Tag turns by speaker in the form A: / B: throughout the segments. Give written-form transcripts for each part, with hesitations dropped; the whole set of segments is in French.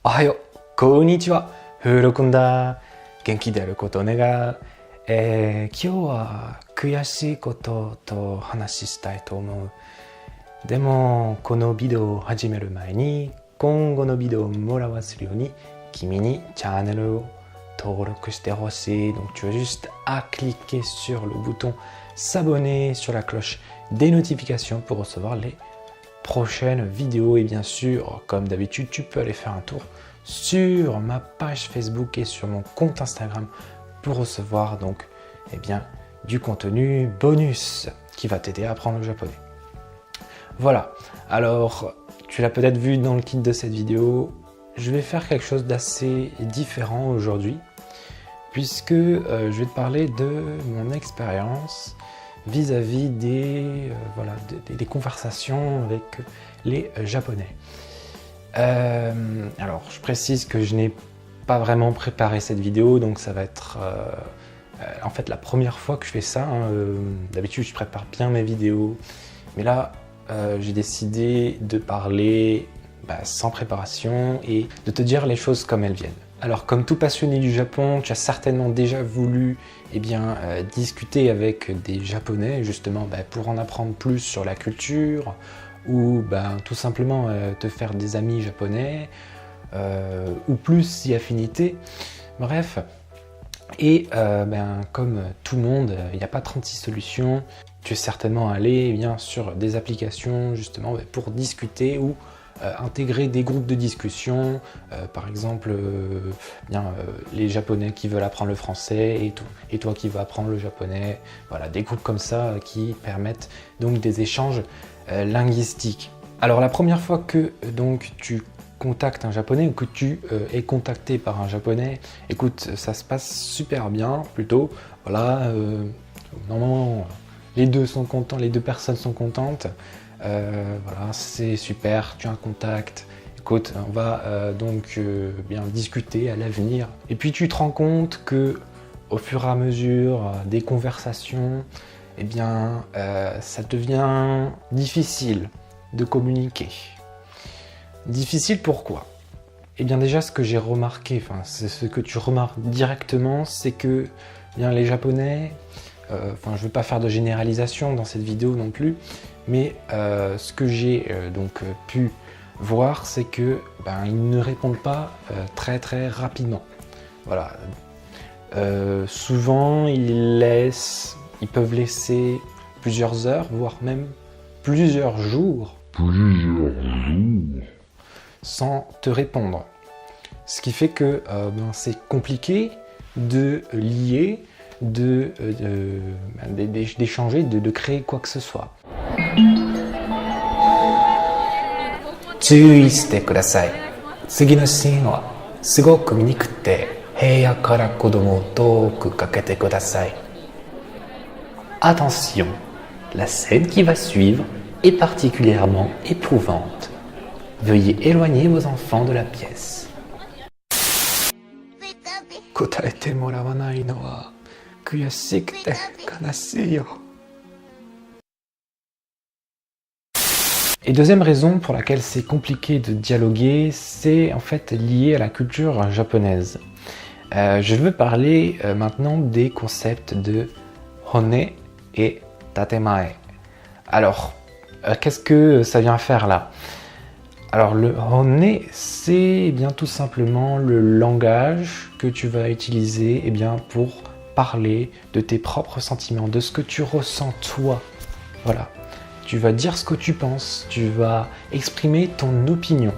A: おはよう、こんにちは、ふうろくんだ。元気であることを願う。今日は悔しいことと話したいと思う。でも、このビデオを始める前に、今後のビデオをもらわせるように、君にチャンネルを登録してほしい。Donc, tu as juste à cliquer sur le bouton s'abonner, sur la cloche des notifications pour recevoir les prochaines vidéos. Et bien sûr, comme d'habitude, tu peux aller faire un tour sur ma page Facebook et sur mon compte Instagram pour recevoir donc du contenu bonus qui va t'aider à apprendre le japonais. Voilà, alors tu l'as peut-être vu dans le titre de cette vidéo, je vais faire quelque chose d'assez différent aujourd'hui puisque je vais te parler de mon expérience vis-à-vis des conversations avec les Japonais. Alors, je précise que je n'ai pas vraiment préparé cette vidéo, donc ça va être en fait la première fois que je fais ça. D'habitude, je prépare bien mes vidéos, mais là, j'ai décidé de parler sans préparation et de te dire les choses comme elles viennent. Alors, comme tout passionné du Japon, tu as certainement déjà voulu discuter avec des Japonais, justement pour en apprendre plus sur la culture, ou tout simplement te faire des amis japonais, ou plus si affinité. Bref, et comme tout le monde, il n'y a pas 36 solutions. Tu es certainement allé sur des applications justement pour discuter ou intégrer des groupes de discussion, par exemple les Japonais qui veulent apprendre le français et toi qui veux apprendre le japonais. Voilà, des groupes comme ça qui permettent donc des échanges linguistiques. Alors la première fois que donc tu contactes un japonais ou que tu es contacté par un japonais, écoute, ça se passe super bien plutôt. Voilà, normalement les deux sont contents, les deux personnes sont contentes. Voilà, c'est super, tu as un contact. Écoute, on va bien discuter à l'avenir. Et puis tu te rends compte que au fur et à mesure des conversations, ça devient difficile de communiquer. Difficile pourquoi? Eh bien déjà, ce que j'ai remarqué, c'est ce que tu remarques directement, c'est que les Japonais, je ne veux pas faire de généralisation dans cette vidéo non plus, mais ce que j'ai pu voir, c'est que ils ne répondent pas très rapidement. Voilà. Souvent, ils peuvent laisser plusieurs heures, voire même plusieurs jours sans te répondre. Ce qui fait que c'est compliqué de lier, d'échanger, de créer quoi que ce soit. 注意してください。次のシーンはすごく見にくくて、部屋から子供を遠くかけてください。Attention, la scène qui va suivre est particulièrement éprouvante. Veuillez éloigner vos enfants de la pièce. 答えてもらわないのは悔しくて悲しいよ。Et deuxième raison pour laquelle c'est compliqué de dialoguer, c'est en fait lié à la culture japonaise. Je veux parler maintenant des concepts de hone et tatemae. Alors, qu'est-ce que ça vient faire là? Alors le hone, c'est tout simplement le langage que tu vas utiliser pour parler de tes propres sentiments, de ce que tu ressens toi. Voilà. Tu vas dire ce que tu penses, tu vas exprimer ton opinion.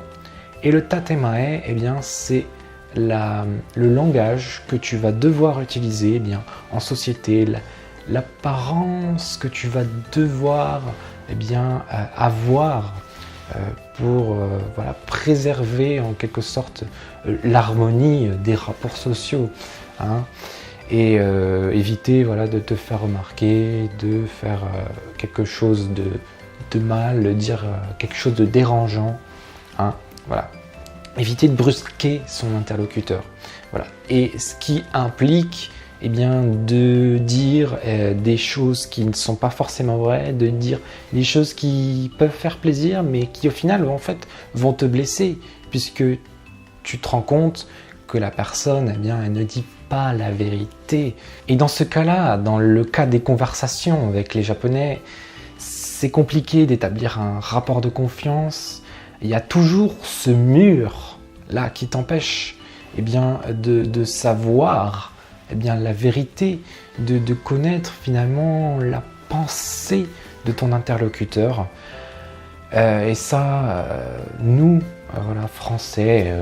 A: Et le tatemae, c'est le langage que tu vas devoir utiliser en société, l'apparence que tu vas devoir avoir pour préserver en quelque sorte l'harmonie des rapports sociaux. Et éviter de te faire remarquer, de faire quelque chose de mal, dire quelque chose de dérangeant. Voilà. Éviter de brusquer son interlocuteur. Voilà. Et ce qui implique de dire des choses qui ne sont pas forcément vraies, de dire des choses qui peuvent faire plaisir mais qui au final en fait vont te blesser puisque tu te rends compte que la personne, eh bien, elle ne dit pas la vérité. Et dans ce cas-là, dans le cas des conversations avec les Japonais, c'est compliqué d'établir un rapport de confiance. Il y a toujours ce mur là qui t'empêche eh bien, de savoir eh bien, la vérité, de connaître finalement la pensée de ton interlocuteur. Et ça, nous, voilà, Français,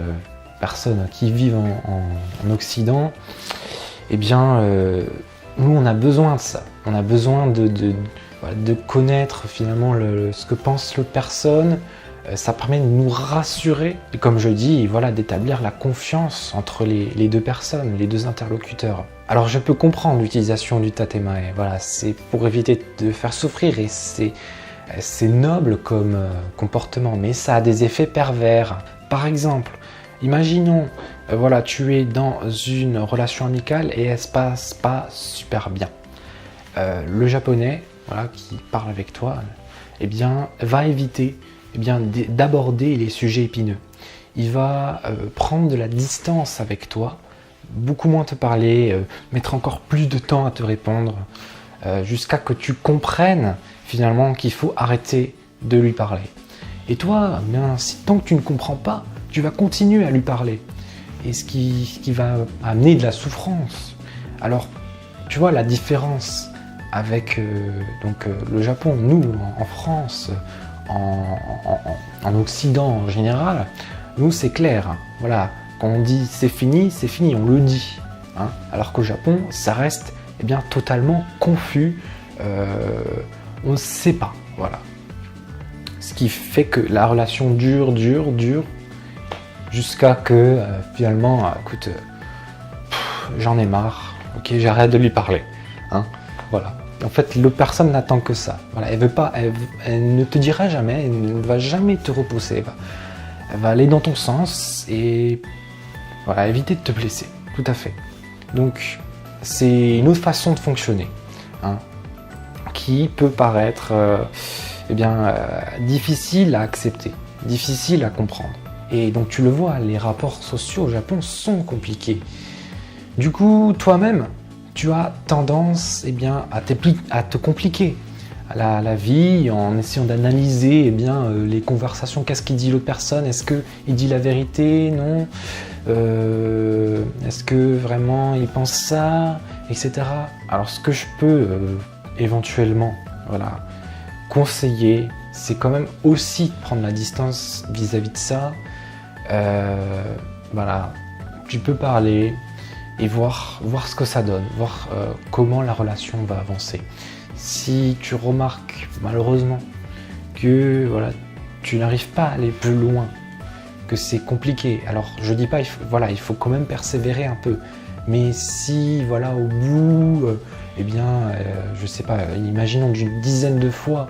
A: personnes qui vivent en Occident, eh bien, nous, on a besoin de ça. On a besoin de connaître finalement ce que pense l'autre personne. Ça permet de nous rassurer, et comme je dis, voilà, d'établir la confiance entre les deux personnes, les deux interlocuteurs. Alors je peux comprendre l'utilisation du tatemae, voilà, c'est pour éviter de faire souffrir et c'est noble comme comportement, mais ça a des effets pervers. Par exemple, imaginons, voilà, tu es dans une relation amicale et elle se passe pas super bien. Le japonais, voilà, qui parle avec toi, eh bien, va éviter eh bien, d'aborder les sujets épineux. Il va prendre de la distance avec toi, beaucoup moins te parler, mettre encore plus de temps à te répondre, jusqu'à que tu comprennes finalement qu'il faut arrêter de lui parler. Et toi, bien, tant que tu ne comprends pas, tu vas continuer à lui parler. Et ce qui va amener de la souffrance. Alors, tu vois la différence avec le Japon, nous, en France, en Occident en général, nous c'est clair, hein. Voilà, quand on dit c'est fini, on le dit, hein. Alors qu'au Japon, ça reste eh bien, totalement confus, on ne sait pas, voilà. Ce qui fait que la relation dure, jusqu'à que finalement, écoute, j'en ai marre, ok, j'arrête de lui parler, hein, voilà. En fait, l'autre personne n'attend que ça. Voilà, elle ne te dira jamais, elle ne va jamais te repousser. Elle va aller dans ton sens et voilà, éviter de te blesser. Tout à fait. Donc, c'est une autre façon de fonctionner, hein, qui peut paraître difficile à accepter, difficile à comprendre. Et donc, tu le vois, les rapports sociaux au Japon sont compliqués. Du coup, toi-même, tu as tendance eh bien, à te compliquer la vie en essayant d'analyser eh bien, les conversations. Qu'est-ce qu'il dit l'autre personne? Est-ce qu'il dit la vérité? Non. Est-ce que vraiment il pense ça? Etc. Alors ce que je peux éventuellement voilà, conseiller, c'est quand même aussi prendre la distance vis-à-vis de ça. Voilà, tu peux parler et voir ce que ça donne, voir comment la relation va avancer. Si tu remarques malheureusement que voilà, tu n'arrives pas à aller plus loin, que c'est compliqué, alors je dis pas, il faut quand même persévérer un peu, mais si voilà, au bout, je sais pas, imaginons d'une dizaine de fois,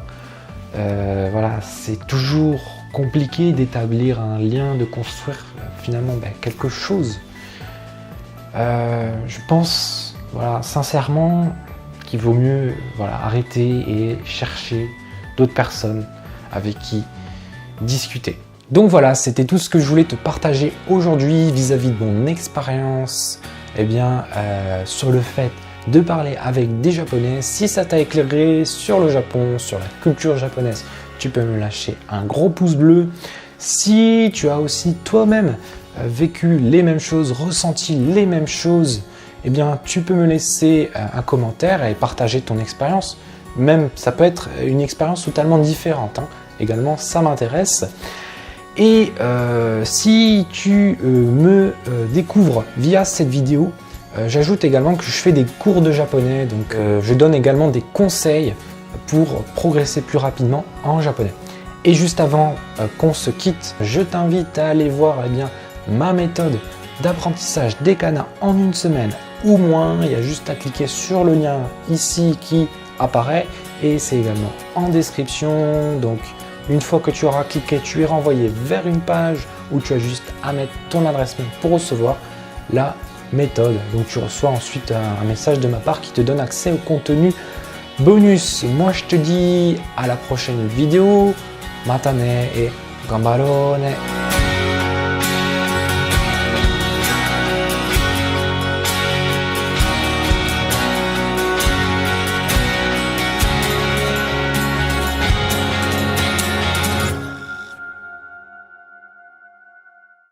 A: voilà, c'est toujours compliqué d'établir un lien, de construire finalement quelque chose. Je pense, voilà, sincèrement, qu'il vaut mieux voilà, arrêter et chercher d'autres personnes avec qui discuter. Donc voilà, c'était tout ce que je voulais te partager aujourd'hui vis-à-vis de mon expérience sur le fait de parler avec des Japonais. Si ça t'a éclairé sur le Japon, sur la culture japonaise, tu peux me lâcher un gros pouce bleu. Si tu as aussi toi-même vécu les mêmes choses, ressenti les mêmes choses, eh bien, tu peux me laisser un commentaire et partager ton expérience. Même, ça peut être une expérience totalement différente, hein. Également, ça m'intéresse. Et si tu me découvres via cette vidéo, j'ajoute également que je fais des cours de japonais. Donc, je donne également des conseils pour progresser plus rapidement en japonais. Et juste avant qu'on se quitte, je t'invite à aller voir ma méthode d'apprentissage des kanas en une semaine ou moins. Il y a juste à cliquer sur le lien ici qui apparaît et c'est également en description. Donc une fois que tu auras cliqué, tu es renvoyé vers une page où tu as juste à mettre ton adresse mail pour recevoir la méthode. Donc tu reçois ensuite un message de ma part qui te donne accès au contenu bonus. Moi je te dis à la prochaine vidéo. Matane et gambarone.